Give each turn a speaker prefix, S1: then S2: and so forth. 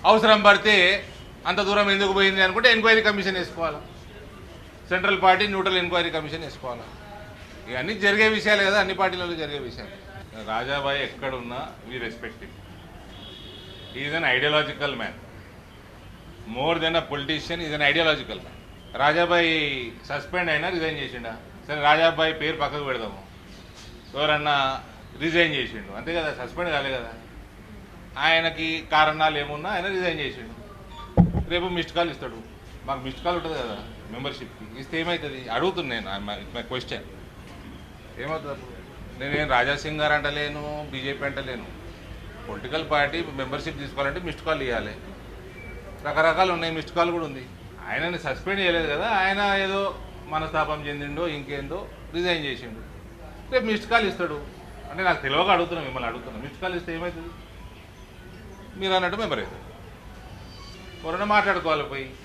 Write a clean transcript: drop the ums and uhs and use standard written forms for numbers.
S1: అవసరం పడితే అంత దూరం ఎందుకు పోయింది అనుకుంటే ఎంక్వైరీ కమిషన్ వేసుకోవాలి, central party neutral enquiry commission వేసుకోవాలి. ఇవన్నీ జరిగే విషయాలు కదా, అన్ని పార్టీలలో జరిగే విషయాలు. రాజాబాయి ఎక్కడున్నా we respect him. Is an ideological man, more than a politician, is an ideological man. రాజాబాయి suspend అయినా రిజైన్ చేసిండా? సరే రాజాబాయి పేరు పక్కకు పెడదాము, ఎవరన్నా రిజైన్ చేసిండు అంతే కదా, సస్పెండ్ కాలే కదా. ఆయనకి కారణాలు ఏమున్నా ఆయన రిజైన్ చేసిండు, రేపు మిస్డ్ కాల్ ఇస్తాడు. మాకు మిస్డ్ కాల్ ఉంటుంది కదా మెంబర్షిప్కి, ఇస్తే ఏమవుతుంది అడుగుతున్నాను. మై క్వశ్చన్ ఏమవుతుంది అప్పుడు? నేనేం రాజాసింగ్ గారు అంటలేను, బీజేపీ అంటలేను. పొలిటికల్ పార్టీ మెంబర్షిప్ తీసుకోవాలంటే మిస్డ్ కాల్ ఇవ్వాలి. రకరకాలు ఉన్నాయి, మిస్డ్ కాల్ కూడా ఉంది. ఆయనని సస్పెండ్ చేయలేదు కదా, ఆయన ఏదో మనస్తాపం చెందిండో ఇంకేందో రిజైన్ చేసిండు, రేపు మిస్డ్ కాల్ ఇస్తాడు. అంటే నాకు తెలియక అడుగుతున్నాను, మిమ్మల్ని అడుగుతున్నాను. మిస్డ్ కాల్ ఇస్తే ఏమవుతుంది? మీరు అన్నట్టు మెంబర్ అవుతుంది. ఎవరైనా మాట్లాడుకోవాలి పోయి.